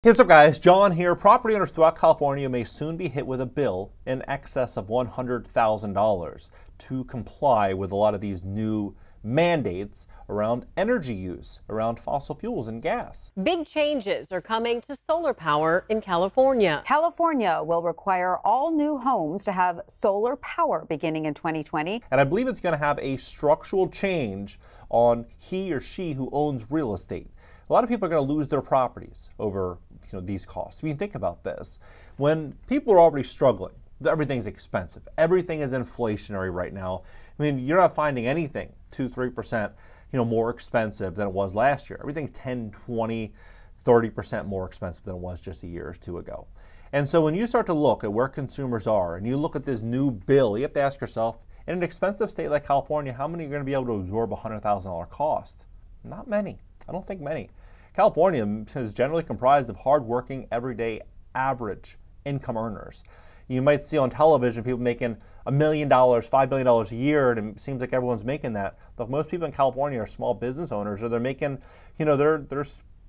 Hey, what's up guys, John here. Property owners throughout California may soon be hit with a bill in excess of $100,000 to comply with a lot of these new mandates around energy use, around fossil fuels and gas. Big changes are coming to solar power in California. California will require all new homes to have solar power beginning in 2020. And I believe it's going to have a structural change on he or she who owns real estate. A lot of people are going to lose their properties over these costs. I mean, think about this. When people are already struggling, everything's expensive. Everything is inflationary right now. I mean, you're not finding anything 2-3% more expensive than it was last year. Everything's 10, 20, 30% more expensive than it was just a year or two ago. And so when you start to look at where consumers are and you look at this new bill, you have to ask yourself, in an expensive state like California, how many are going to be able to absorb a $100,000 cost? Not many. I don't think many. California is generally comprised of hardworking, everyday, average income earners. You might see on television people making $1 million, $5 million a year, and it seems like everyone's making that. But most people in California are small business owners, or they're making, they're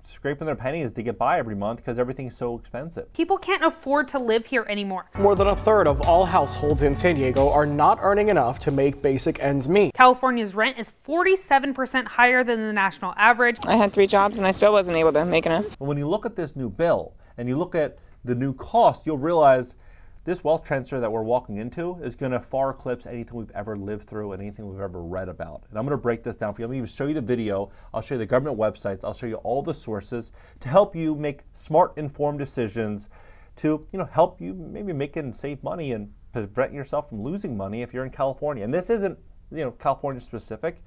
scraping their pennies to get by every month because everything's so expensive. People can't afford to live here anymore. More than a third of all households in San Diego are not earning enough to make basic ends meet. California's rent is 47% higher than the national average. I had 3 jobs and I still wasn't able to make enough. When you look at this new bill and you look at the new cost, you'll realize this wealth transfer that we're walking into is going to far eclipse anything we've ever lived through and anything we've ever read about. And I'm going to break this down for you. I'm going to even show you the video. I'll show you the government websites. I'll show you all the sources to help you make smart, informed decisions to help you maybe make and save money and prevent yourself from losing money if you're in California. And this isn't California specific.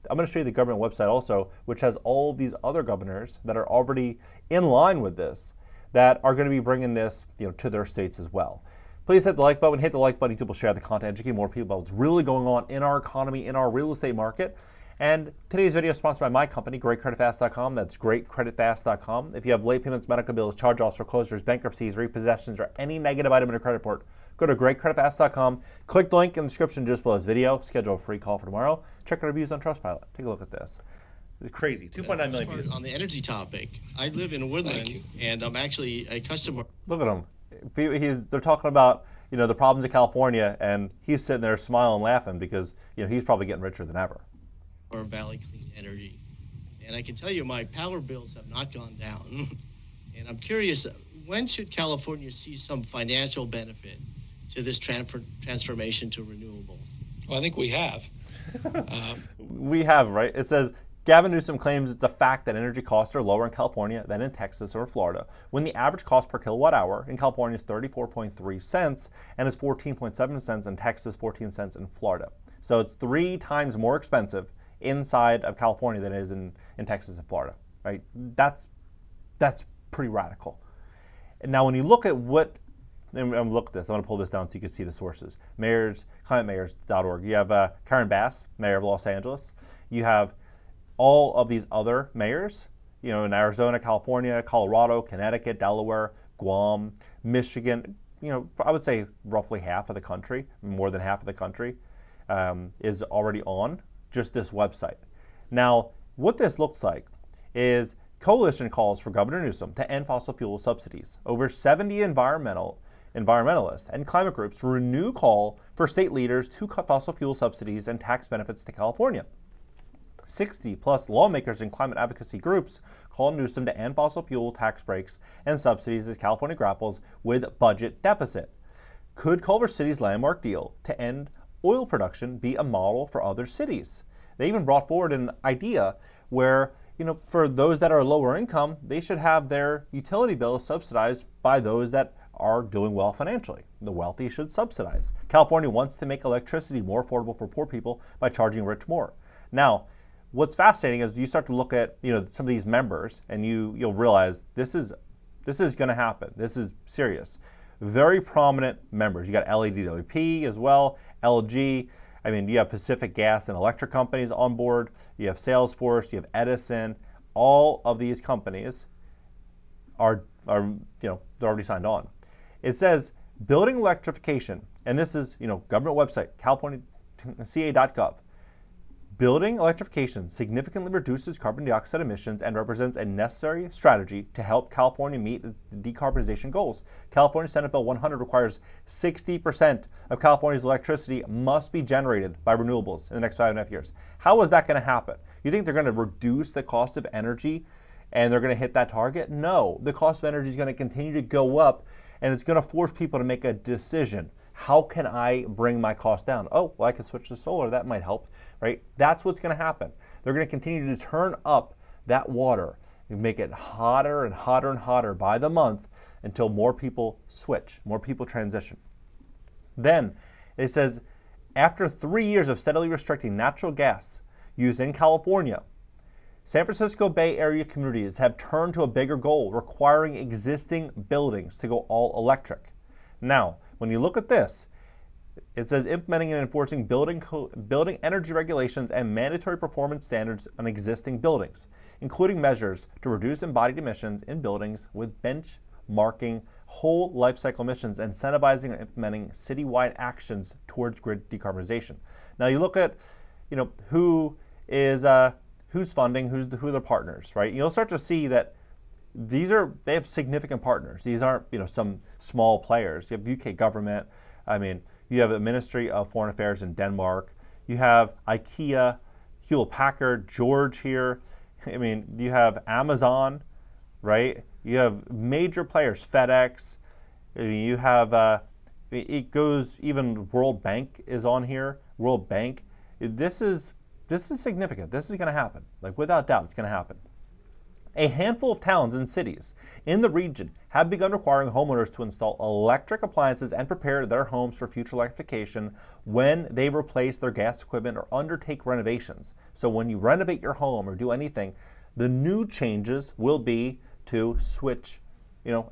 I'm going to show you the government website also, which has all these other governors that are already in line with this, that are going to be bringing this to their states as well. Please hit the like button. Hit the like button. YouTube will share the content, educate more people about what's really going on in our economy, in our real estate market. And today's video is sponsored by my company, GreatCreditFast.com. That's GreatCreditFast.com. If you have late payments, medical bills, charge-offs, foreclosures, bankruptcies, repossessions, or any negative item in a credit report, go to GreatCreditFast.com. Click the link in the description just below this video. Schedule a free call for tomorrow. Check our reviews on Trustpilot. Take a look at this. It's crazy. 2.9 million views. On the energy topic, I live in Woodland, and I'm actually a customer. Look at him. They're talking about the problems in California, and he's sitting there smiling, laughing because he's probably getting richer than ever. Or Valley Clean Energy, and I can tell you my power bills have not gone down. And I'm curious, when should California see some financial benefit to this transformation to renewables? Well, I think we have. We have, right? It says, Gavin Newsom claims it's a fact that energy costs are lower in California than in Texas or Florida, when the average cost per kilowatt hour in California is 34.3 cents and is 14.7 cents in Texas, 14 cents in Florida. So it's 3 times more expensive inside of California than it is in Texas and Florida, right? That's pretty radical. And now when you look at and look at this, I'm going to pull this down so you can see the sources. ClimateMayors.org. You have Karen Bass, mayor of Los Angeles. You have all of these other mayors, in Arizona, California, Colorado, Connecticut, Delaware, Guam, Michigan, I would say roughly half of the country, more than half of the country, is already on just this website. Now, what this looks like is coalition calls for Governor Newsom to end fossil fuel subsidies. Over 70 environmentalists and climate groups renew call for state leaders to cut fossil fuel subsidies and tax benefits to California. 60+ lawmakers and climate advocacy groups call Newsom to end fossil fuel tax breaks and subsidies as California grapples with budget deficit. Could Culver City's landmark deal to end oil production be a model for other cities? They even brought forward an idea where, for those that are lower income, they should have their utility bills subsidized by those that are doing well financially. The wealthy should subsidize. California wants to make electricity more affordable for poor people by charging rich more. Now, what's fascinating is you start to look at some of these members, and you'll realize this is going to happen. This is serious. Very prominent members. You got LADWP as well, LG. I mean, you have Pacific Gas and Electric companies on board. You have Salesforce. You have Edison. All of these companies are they're already signed on. It says building electrification, and this is government website, CaliforniaCA.gov. Building electrification significantly reduces carbon dioxide emissions and represents a necessary strategy to help California meet its decarbonization goals. California Senate Bill 100 requires 60% of California's electricity must be generated by renewables in the next 5.5 years. How is that going to happen? You think they're going to reduce the cost of energy and they're going to hit that target? No, the cost of energy is going to continue to go up, and it's going to force people to make a decision. How can I bring my cost down? Oh, well, I could switch to solar. That might help, right? That's what's going to happen. They're going to continue to turn up that water and make it hotter and hotter and hotter by the month until more people switch, more people transition. Then it says, after 3 years of steadily restricting natural gas use in California, San Francisco Bay Area communities have turned to a bigger goal, requiring existing buildings to go all electric. Now, when you look at this, it says implementing and enforcing building energy regulations and mandatory performance standards on existing buildings, including measures to reduce embodied emissions in buildings with benchmarking whole life cycle emissions, and incentivizing and implementing citywide actions towards grid decarbonization. Now you look at, who is who's funding, who are the partners, right? You'll start to see that they have significant partners. These aren't, some small players. You have the UK government. You have the Ministry of Foreign Affairs in Denmark. You have IKEA, Hewlett Packard, George here. You have Amazon, right? You have major players, FedEx. You have, it goes, even World Bank is on here. World Bank. This is significant. This is going to happen. Without doubt, it's going to happen. A handful of towns and cities in the region have begun requiring homeowners to install electric appliances and prepare their homes for future electrification when they replace their gas equipment or undertake renovations. So when you renovate your home or do anything, the new changes will be to switch,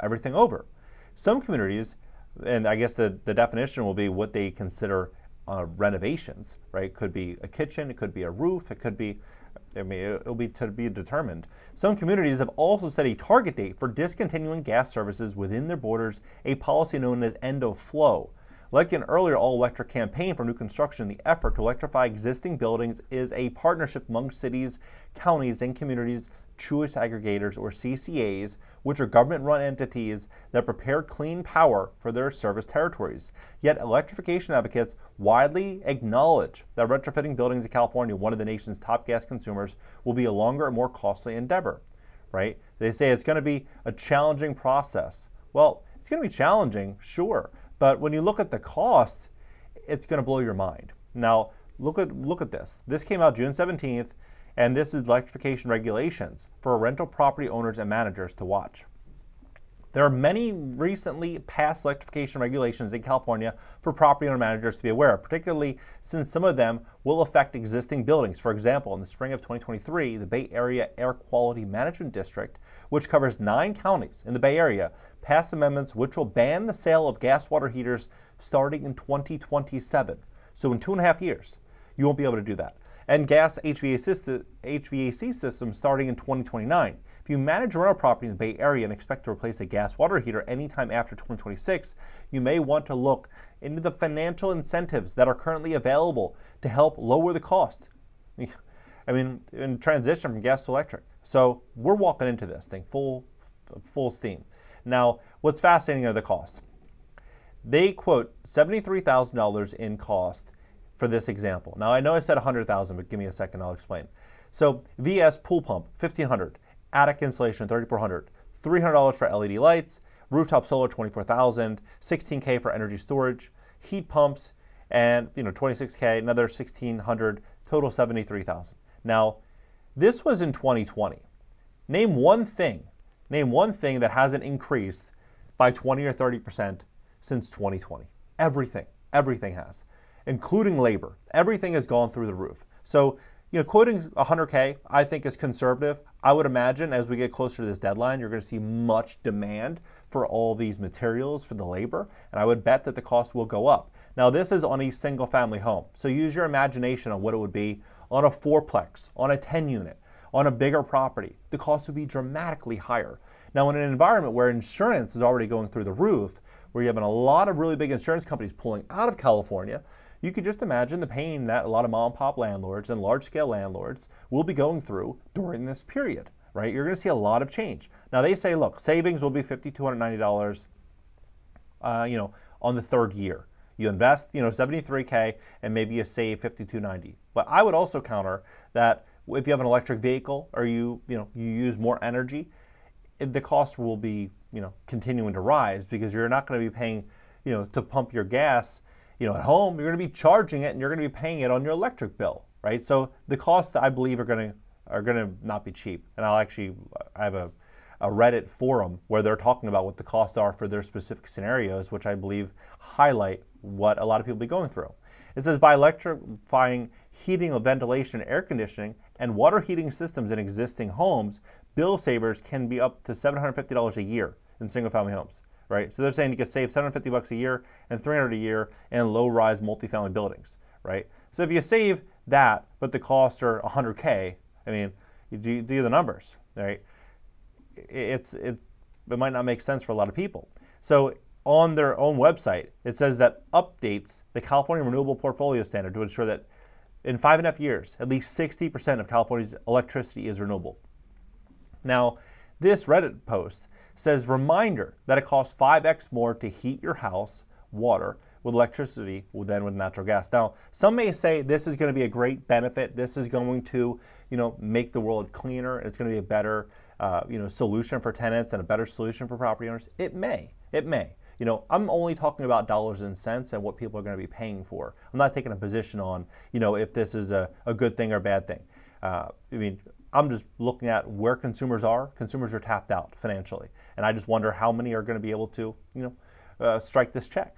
everything over. Some communities, and I guess the definition will be what they consider renovations, right? It could be a kitchen, it could be a roof, it could be, it'll be to be determined. Some communities have also set a target date for discontinuing gas services within their borders, a policy known as end of flow. Like an earlier all-electric campaign for new construction, the effort to electrify existing buildings is a partnership among cities, counties, and communities choice aggregators, or CCAs, which are government-run entities that prepare clean power for their service territories. Yet electrification advocates widely acknowledge that retrofitting buildings in California, one of the nation's top gas consumers, will be a longer and more costly endeavor, right? They say it's going to be a challenging process. Well, it's going to be challenging, sure, but when you look at the cost, it's going to blow your mind. Now, look at this. This came out June 17th. And this is electrification regulations for rental property owners and managers to watch. There are many recently passed electrification regulations in California for property owner managers to be aware of, particularly since some of them will affect existing buildings. For example, in the spring of 2023, the Bay Area Air Quality Management District, which covers 9 counties in the Bay Area, passed amendments which will ban the sale of gas water heaters starting in 2027. So in 2.5 years, you won't be able to do that. And gas HVAC systems starting in 2029. If you manage a rental property in the Bay Area and expect to replace a gas water heater anytime after 2026, you may want to look into the financial incentives that are currently available to help lower the cost. In transition from gas to electric. So we're walking into this thing full steam. Now, what's fascinating are the costs. They quote $73,000 in cost for this example. Now I know I said $100,000, but give me a second, I'll explain. So VS pool pump, $1,500, attic insulation, $3,400, $300 for LED lights, rooftop solar, $24,000, $16K for energy storage, heat pumps, and $26K, another $1,600, total $73,000. Now, this was in 2020. Name one thing that hasn't increased by 20 or 30% since 2020. Everything has, including labor. Everything has gone through the roof. So, quoting 100K, I think is conservative. I would imagine as we get closer to this deadline, you're going to see much demand for all these materials, for the labor, and I would bet that the cost will go up. Now, this is on a single family home. So use your imagination on what it would be on a 4-plex, on a 10-unit, on a bigger property. The cost would be dramatically higher. Now, in an environment where insurance is already going through the roof, where you have a lot of really big insurance companies pulling out of California, you could just imagine the pain that a lot of mom and pop landlords and large scale landlords will be going through during this period, right? You're going to see a lot of change. Now they say, look, savings will be $5,290, on the third year. You invest, $73K and maybe you save $5,290. But I would also counter that if you have an electric vehicle or you use more energy, the cost will be, continuing to rise because you're not going to be paying, to pump your gas, at home. You're going to be charging it and you're going to be paying it on your electric bill, right? So the costs, I believe, are going to not be cheap. And I have a Reddit forum where they're talking about what the costs are for their specific scenarios, which I believe highlight what a lot of people be going through. It says by electrifying heating, ventilation, air conditioning, and water heating systems in existing homes, bill savers can be up to $750 a year in single-family homes, right? So they're saying you can save $750 a year and $300 a year in low-rise multifamily buildings, right? So if you save that, but the costs are $100K, I mean, you do the numbers, right? It might not make sense for a lot of people. So on their own website, it says that updates the California Renewable Portfolio Standard to ensure that in 5.5 years, at least 60% of California's electricity is renewable. Now, this Reddit post says, reminder that it costs 5x more to heat your house, water, with electricity than with natural gas. Now, some may say this is going to be a great benefit. This is going to, make the world cleaner. It's going to be a better, solution for tenants and a better solution for property owners. It may. I'm only talking about dollars and cents and what people are going to be paying for. I'm not taking a position on, if this is a good thing or a bad thing. I'm just looking at where consumers are. Consumers are tapped out financially. And I just wonder how many are going to be able to, strike this check.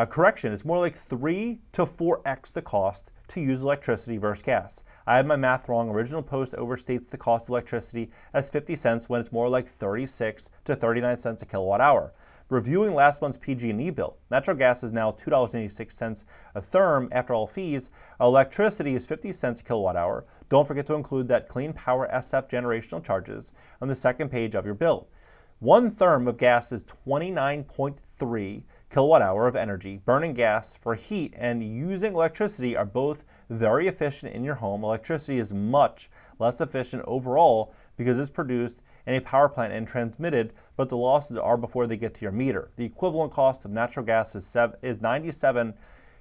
Correction, it's more like 3 to 4x the cost to use electricity versus gas. I had my math wrong. Original post overstates the cost of electricity as 50 cents when it's more like 36 to 39 cents a kilowatt hour. Reviewing last month's PG&E bill, natural gas is now $2.86 a therm after all fees. Electricity is 50 cents a kilowatt hour. Don't forget to include that Clean Power SF generational charges on the second page of your bill. 1 therm of gas is 29.3 kilowatt hour of energy. Burning gas for heat and using electricity are both very efficient in your home. Electricity is much less efficient overall because it's produced in a power plant and transmitted, but the losses are before they get to your meter. The equivalent cost of natural gas is 97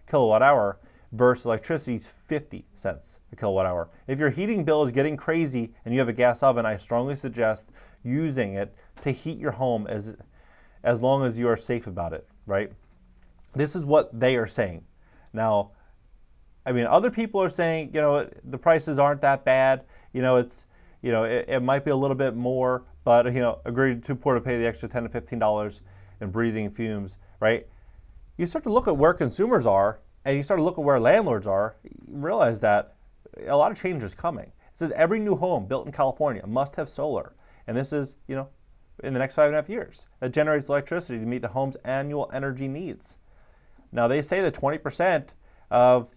kilowatt hour versus electricity's 50 cents a kilowatt hour. If your heating bill is getting crazy and you have a gas oven, I strongly suggest using it to heat your home as long as you are safe about it, right? This is what they are saying. Now, other people are saying, the prices aren't that bad. It might be a little bit more, but, agreed too poor to pay the extra $10 to $15 in breathing fumes, right? You start to look at where consumers are and you start to look at where landlords are, you realize that a lot of change is coming. It says every new home built in California must have solar. And this is, in the next 5.5 years, that generates electricity to meet the home's annual energy needs. Now, they say that 20% of,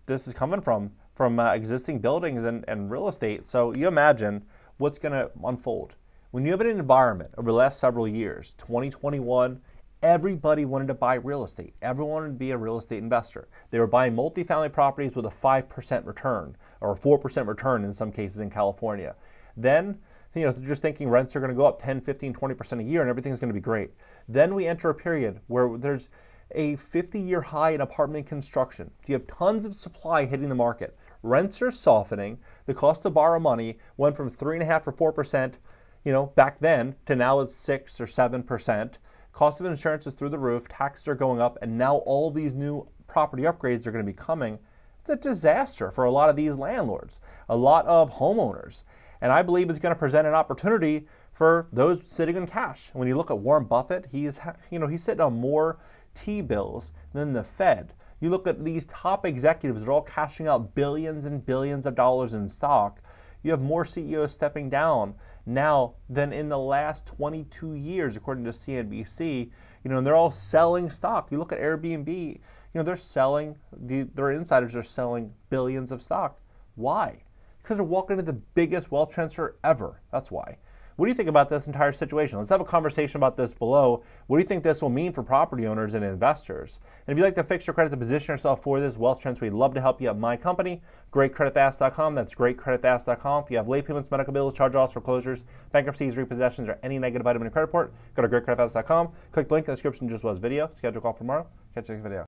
this is coming from existing buildings and real estate. So you imagine what's going to unfold. When you have an environment over the last several years, 2021, everybody wanted to buy real estate. Everyone wanted to be a real estate investor. They were buying multifamily properties with a 5% return or a 4% return in some cases in California. Then, they're just thinking rents are going to go up 10, 15, 20% a year and everything's going to be great. Then we enter a period where there's a 50-year high in apartment construction. You have tons of supply hitting the market. Rents are softening. The cost to borrow money went from 3.5% or 4%, back then to now it's 6 or 7%. Cost of insurance is through the roof. Taxes are going up, and now all these new property upgrades are going to be coming. It's a disaster for a lot of these landlords, a lot of homeowners. And I believe it's going to present an opportunity for those sitting in cash. When you look at Warren Buffett, he's sitting on more T-bills than the Fed. You look at these top executives, they're all cashing out billions and billions of dollars in stock. You have more CEOs stepping down now than in the last 22 years, according to CNBC. And they're all selling stock. You look at Airbnb, they're selling, their insiders are selling billions of stock. Why? Because they're walking into the biggest wealth transfer ever. That's why. What do you think about this entire situation? Let's have a conversation about this below. What do you think this will mean for property owners and investors? And if you'd like to fix your credit to position yourself for this wealth transfer, we'd love to help you at my company, greatcreditfast.com. That's greatcreditfast.com. If you have late payments, medical bills, charge-offs, foreclosures, bankruptcies, repossessions, or any negative item in your credit report, go to greatcreditfast.com. Click the link in the description just below this video. Schedule a call for tomorrow. Catch you next video.